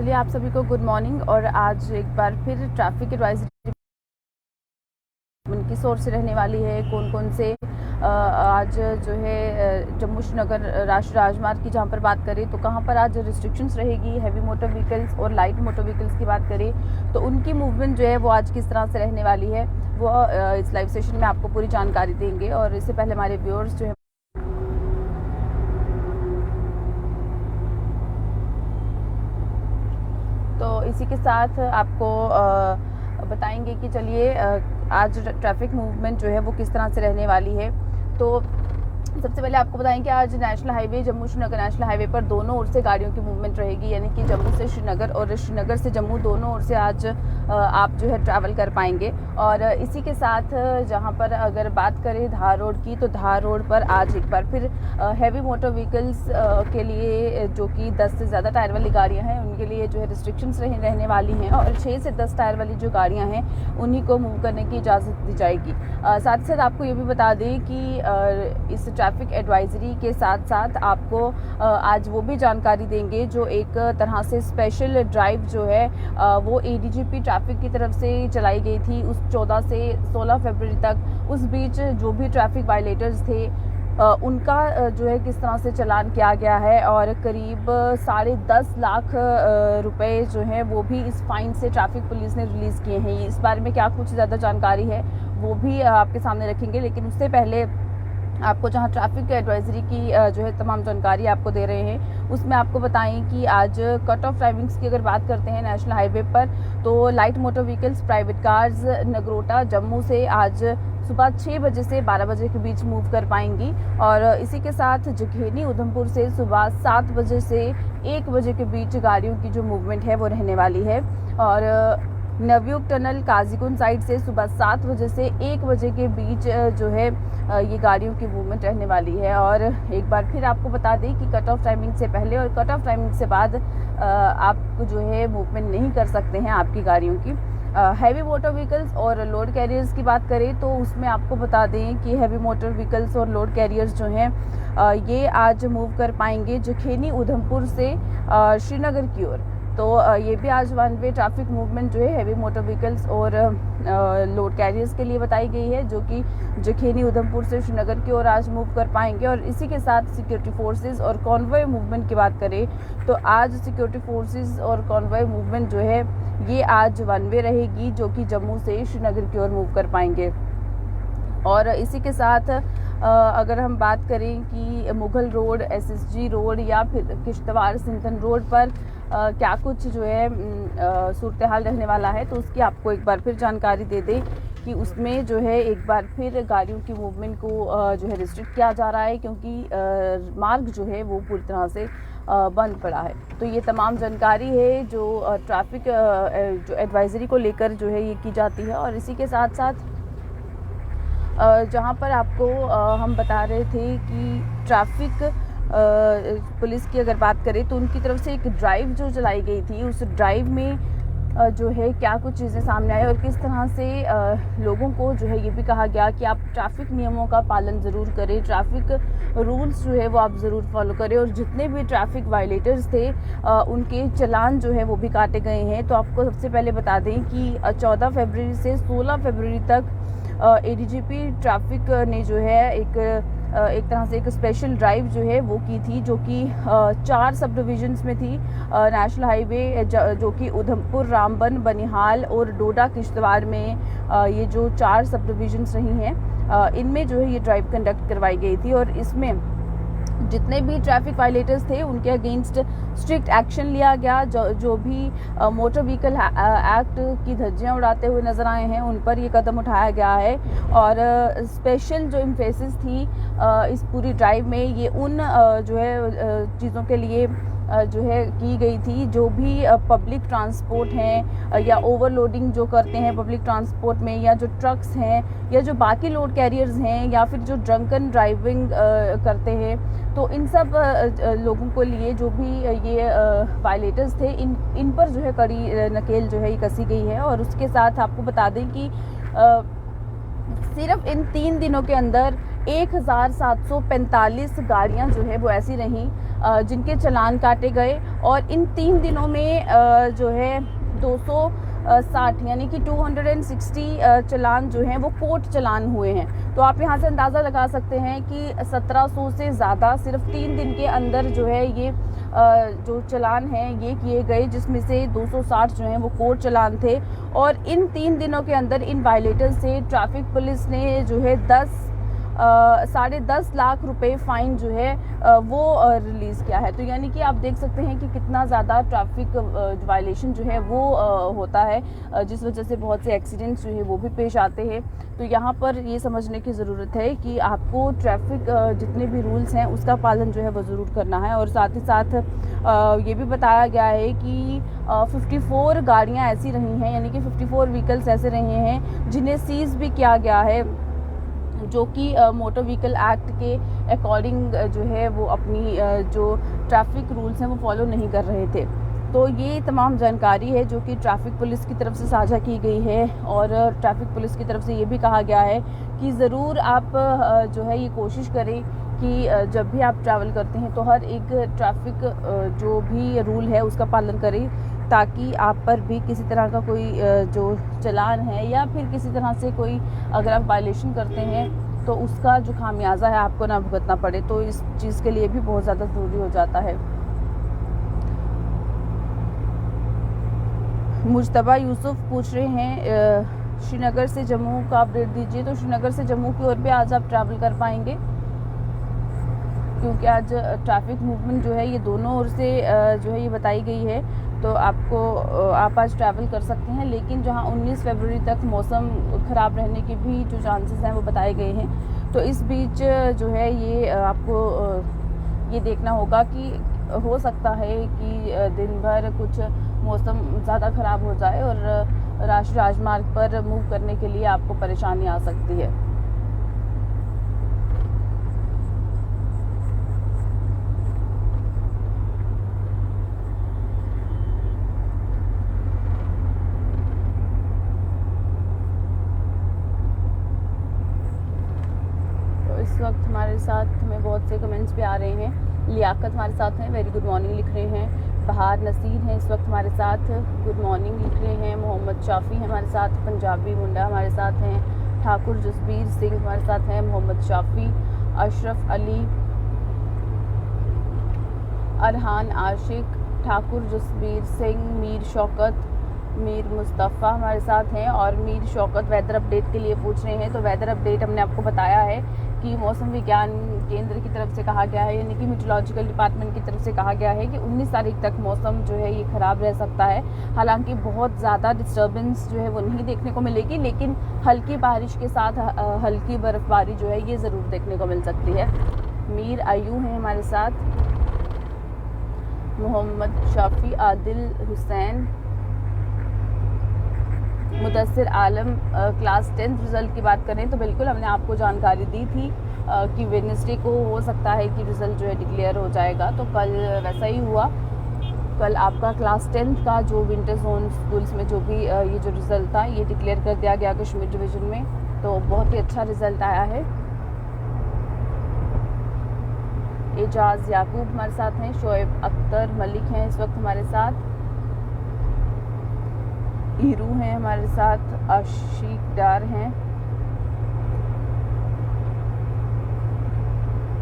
चलिए आप सभी को गुड मॉर्निंग। और आज एक बार फिर ट्रैफिक एडवाइजरी की सोर्स से रहने वाली है। कौन कौन से आज जो है जम्मू श्रीनगर राष्ट्रीय राजमार्ग की जहाँ पर बात करें तो कहाँ पर आज रिस्ट्रिक्शंस रहेगी, हैवी मोटर व्हीकल्स और लाइट मोटर व्हीकल्स की बात करें तो उनकी मूवमेंट जो है वो आज किस तरह से रहने वाली है वो इस लाइव सेशन में आपको पूरी जानकारी देंगे। और इससे पहले हमारे व्यूअर्स जो है तो इसी के साथ आपको बताएंगे कि चलिए आज ट्रैफिक मूवमेंट जो है वो किस तरह से रहने वाली है। तो सबसे पहले आपको बताएं कि आज national highway Jammu Srinagar national highway पर दोनों ओर से गाड़ियों की मूवमेंट रहेगी, यानी कि जम्मू से श्रीनगर और श्रीनगर से जम्मू दोनों ओर से आज आप जो है ट्रैवल कर पाएंगे। और इसी के साथ जहां पर अगर बात करें धार रोड की तो धार रोड पर आज एक बार फिर हैवी मोटर व्हीकल्स के लिए जो कि 10 से ज़्यादा टायर वाली गाड़ियां हैं उनके लिए जो है रिस्ट्रिक्शंस रहने वाली हैं और 6 से 10 टायर वाली जो गाड़ियां हैं उन्हीं को मूव करने की इजाज़त दी जाएगी। साथ ही साथ आपको ये भी बता दें कि इस ट्रैफिक एडवाइजरी के साथ साथ आपको आज वो भी जानकारी देंगे जो एक तरह से स्पेशल ड्राइव जो है वो एडीजीपी ट्रैफिक की तरफ से चलाई गई थी उस 14 से 16 फरवरी तक। उस बीच जो भी ट्रैफिक वायलेटर्स थे उनका जो है किस तरह से चालान किया गया है और करीब 10.5 लाख रुपए जो है वो भी इस फाइन से ट्रैफिक पुलिस ने रिलीज़ किए हैं। इस बारे में क्या कुछ ज़्यादा जानकारी है वो भी आपके सामने रखेंगे, लेकिन उससे पहले आपको जहां ट्रैफिक एडवाइजरी की जो है तमाम जानकारी आपको दे रहे हैं उसमें आपको बताएं कि आज कट ऑफ टाइमिंग्स की अगर बात करते हैं नेशनल हाईवे पर तो light motor vehicles private cars Nagrota Jammu से आज सुबह 6 बजे से 12 बजे के बीच मूव कर पाएंगी। और इसी के साथ जखेनी उधमपुर से सुबह 7 बजे से 1 बजे के बीच गाड़ियों की जो मूवमेंट है वो रहने वाली है। और नवयुग टनल काजीकुंड साइड से सुबह 7 बजे से 1 बजे के बीच जो है ये गाड़ियों की मूवमेंट रहने वाली है। और एक बार फिर आपको बता दें कि कट ऑफ टाइमिंग से पहले और कट ऑफ टाइमिंग से बाद आप जो है मूवमेंट नहीं कर सकते हैं आपकी गाड़ियों की। हैवी मोटर व्हीकल्स और लोड कैरियर्स की बात करें तो उसमें आपको बता दें कि हैवी मोटर व्हीकल्स और लोड कैरियर्स जो हैं ये आज मूव कर पाएंगे जखेनी उधमपुर से श्रीनगर की ओर। तो ये भी आज वन वे ट्रैफिक मूवमेंट जो है हैवी मोटर व्हीकल्स और लोड कैरियर्स के लिए बताई गई है जो कि जखेनी उधमपुर से श्रीनगर की ओर आज मूव कर पाएंगे। और इसी के साथ सिक्योरिटी फोर्सेस और कॉन्वॉय मूवमेंट की बात करें तो आज सिक्योरिटी फोर्सेस और कॉन्वॉय मूवमेंट जो है ये आज वन वे रहेगी जो कि जम्मू से श्रीनगर की ओर मूव कर पाएंगे। और इसी के साथ अगर हम बात करें कि मुगल रोड एसएसजी रोड या फिर किश्तवाड़ सिंथन रोड पर क्या कुछ जो है सूरत हाल रहने वाला है तो उसकी आपको एक बार फिर जानकारी दे दें कि उसमें जो है एक बार फिर गाड़ियों की मूवमेंट को जो है रिस्ट्रिक्ट किया जा रहा है क्योंकि मार्ग जो है वो पूरी तरह से बंद पड़ा है। तो ये तमाम जानकारी है जो ट्रैफिक जो एडवाइजरी को लेकर जो है ये की जाती है। और इसी के साथ साथ जहाँ पर आपको हम बता रहे थे कि ट्रैफिक पुलिस की अगर बात करें तो उनकी तरफ से एक ड्राइव जो चलाई गई थी उस ड्राइव में जो है क्या कुछ चीज़ें सामने आई और किस तरह से लोगों को जो है ये भी कहा गया कि आप ट्रैफिक नियमों का पालन ज़रूर करें, ट्रैफिक रूल्स जो है वो आप ज़रूर फॉलो करें। और जितने भी ट्रैफिक वायलेटर्स थे उनके चालान जो है वो भी काटे गए हैं। तो आपको सबसे पहले बता दें कि 14 फरवरी से 16 फरवरी तक एडीजीपी ट्रैफिक ने जो है एक तरह से एक स्पेशल ड्राइव जो है वो की थी जो कि 4 सब डिविजन्स में थी नेशनल हाईवे जो कि उधमपुर रामबन बनिहाल और डोडा किश्तवाड़ में ये जो 4 सब डिविजन्स रही हैं इनमें जो है ये ड्राइव कंडक्ट करवाई गई थी। और इसमें जितने भी ट्रैफिक वायलेटर्स थे उनके अगेंस्ट स्ट्रिक्ट एक्शन लिया गया। जो भी मोटर व्हीकल एक्ट की धज्जियां उड़ाते हुए नजर आए हैं उन पर ये कदम उठाया गया है। और स्पेशल जो एम्फेसिस थी इस पूरी ड्राइव में ये उन जो है चीज़ों के लिए जो है की गई थी जो भी पब्लिक ट्रांसपोर्ट हैं या ओवरलोडिंग जो करते हैं पब्लिक ट्रांसपोर्ट में या जो ट्रक्स हैं या जो बाकी लोड कैरियर्स हैं या फिर जो ड्रंकन ड्राइविंग करते हैं तो इन सब लोगों को लिए जो भी ये वायलेटर्स थे इन पर जो है कड़ी नकेल जो है ये कसी गई है। और उसके साथ आपको बता दें कि सिर्फ इन 3 दिनों के अंदर 1745 गाड़ियां जो है वो ऐसी रहीं जिनके चालान काटे गए। और इन 3 दिनों में जो है 260 यानी कि 260 चालान जो हैं वो कोर्ट चालान हुए हैं। तो आप यहाँ से अंदाज़ा लगा सकते हैं कि 1700 से ज़्यादा सिर्फ 3 दिन के अंदर जो है ये जो चालान हैं ये किए गए, जिसमें से 260 जो हैं वो कोर्ट चालान थे। और इन 3 दिनों के अंदर इन वायलेटर से ट्रैफिक पुलिस ने जो है 10.5 लाख रुपए फ़ाइन जो है वो रिलीज़ किया है। तो यानी कि आप देख सकते हैं कि कितना ज़्यादा ट्रैफिक वायलेशन जो है वो होता है, जिस वजह से बहुत से एक्सीडेंट्स जो है वो भी पेश आते हैं। तो यहाँ पर ये समझने की ज़रूरत है कि आपको ट्रैफिक जितने भी रूल्स हैं उसका पालन जो है वो ज़रूर करना है। और साथ ही साथ ये भी बताया गया है कि 54 गाड़ियाँ ऐसी रही हैं, यानी कि 54 व्हीकल्स ऐसे रहे हैं जिन्हें सीज़ भी किया गया है, जो कि मोटर व्हीकल एक्ट के अकॉर्डिंग जो है वो अपनी जो ट्रैफिक रूल्स हैं वो फॉलो नहीं कर रहे थे। तो ये तमाम जानकारी है जो कि ट्रैफिक पुलिस की तरफ से साझा की गई है। और ट्रैफिक पुलिस की तरफ से ये भी कहा गया है कि ज़रूर आप जो है ये कोशिश करें कि जब भी आप ट्रैवल करते हैं तो हर एक ट्रैफिक जो भी रूल है उसका पालन करें, ताकि आप पर भी किसी तरह का कोई जो चालान है या फिर किसी तरह से कोई अगर आप वायलेशन करते हैं तो उसका जो खामियाजा है आपको ना भुगतना पड़े। तो इस चीज़ के लिए भी बहुत ज़्यादा ज़रूरी हो जाता है। मुजतबा यूसुफ पूछ रहे हैं श्रीनगर से जम्मू का अपडेट दीजिए। तो श्रीनगर से जम्मू की ओर पे आज आप ट्रैवल कर पाएंगे, क्योंकि आज ट्रैफिक मूवमेंट जो है ये दोनों ओर से जो है ये बताई गई है। तो आप आज ट्रैवल कर सकते हैं, लेकिन जहां 19 फरवरी तक मौसम ख़राब रहने के भी जो चांसेस हैं वो बताए गए हैं। तो इस बीच जो है ये आपको ये देखना होगा कि हो सकता है कि दिन भर कुछ मौसम ज़्यादा ख़राब हो जाए और राष्ट्रीय राजमार्ग पर मूव करने के लिए आपको परेशानी आ सकती है। इस वक्त हमारे साथ हमें बहुत से कमेंट्स भी आ रहे हैं। लियाकत हमारे साथ हैं, वेरी गुड मॉर्निंग लिख रहे हैं। बहार नसीर हैं इस वक्त हमारे साथ, गुड मॉर्निंग लिख रहे हैं। मोहम्मद शाफ़ी हैं हमारे साथ, पंजाबी मुंडा हमारे साथ हैं। ठाकुर जसबीर सिंह हमारे साथ हैं, मोहम्मद शाफ़ी, अशरफ अली, अरहान आशिक, ठाकुर जसबीर सिंह, मीर शौकत, मीर मुस्तफ़ा हमारे साथ हैं। और मीर शौकत वेदर अपडेट के लिए पूछ रहे हैं। तो वेदर अपडेट हमने आपको बताया है कि मौसम विज्ञान केंद्र की तरफ से कहा गया है, यानी कि मीटरोलॉजिकल डिपार्टमेंट की तरफ से कहा गया है कि 19 तारीख तक मौसम जो है ये ख़राब रह सकता है। हालांकि बहुत ज़्यादा डिस्टर्बेंस जो है वो नहीं देखने को मिलेगी, लेकिन हल्की बारिश के साथ हल्की बर्फ़बारी जो है ये ज़रूर देखने को मिल सकती है। मीर आयू हैं हमारे साथ, मोहम्मद शाफ़ी, आदिल हुसैन, मुदस्सिर आलम। क्लास 10th रिज़ल्ट की बात करें तो बिल्कुल हमने आपको जानकारी दी थी कि वेडनेसडे को हो सकता है कि रिज़ल्ट जो है डिक्लेयर हो जाएगा। तो कल वैसा ही हुआ। कल आपका क्लास 10th का जो विंटर जोन स्कूल्स में जो भी ये जो रिज़ल्ट था ये डिक्लेयर कर दिया गया कश्मीर डिवीज़न में। तो बहुत ही अच्छा रिज़ल्ट आया है। एजाज़ याकूब हमारे साथ हैं, शोएब अख्तर मलिक हैं इस वक्त हमारे साथ, हीरू हैं हमारे साथ, आशिक डार हैं,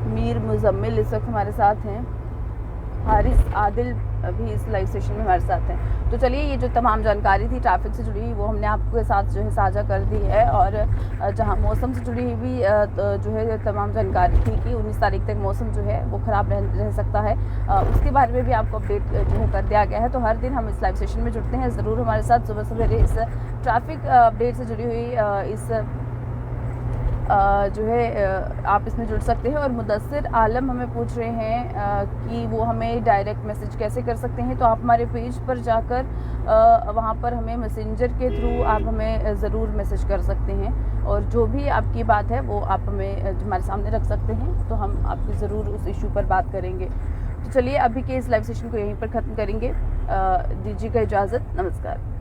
मीर मुजम्मिल इस वक्त हमारे साथ हैं, हारिस आदिल भी इस लाइव सेशन में हमारे साथ हैं। तो चलिए ये जो तमाम जानकारी थी ट्रैफिक से जुड़ी हुई वो हमने आपके साथ जो है साझा कर दी है। और जहां मौसम से जुड़ी हुई भी जो है तमाम जानकारी थी कि 19 तारीख तक मौसम जो है वो ख़राब रह सकता है, उसके बारे में भी आपको अपडेट जो है कर दिया गया है। तो हर दिन हम इस लाइव सेशन में जुड़ते हैं, ज़रूर हमारे साथ सुबह सवेरे इस ट्रैफिक अपडेट से जुड़ी हुई इस जो है आप इसमें जुड़ सकते हैं। और मुदस्सिर आलम हमें पूछ रहे हैं कि वो हमें डायरेक्ट मैसेज कैसे कर सकते हैं। तो आप हमारे पेज पर जाकर वहाँ पर हमें मैसेंजर के थ्रू आप हमें ज़रूर मैसेज कर सकते हैं, और जो भी आपकी बात है वो आप हमें हमारे सामने रख सकते हैं, तो हम आपकी ज़रूर उस इशू पर बात करेंगे। तो चलिए अभी के इस लाइव सेशन को यहीं पर ख़त्म करेंगे, दीजिएगा इजाज़त, नमस्कार।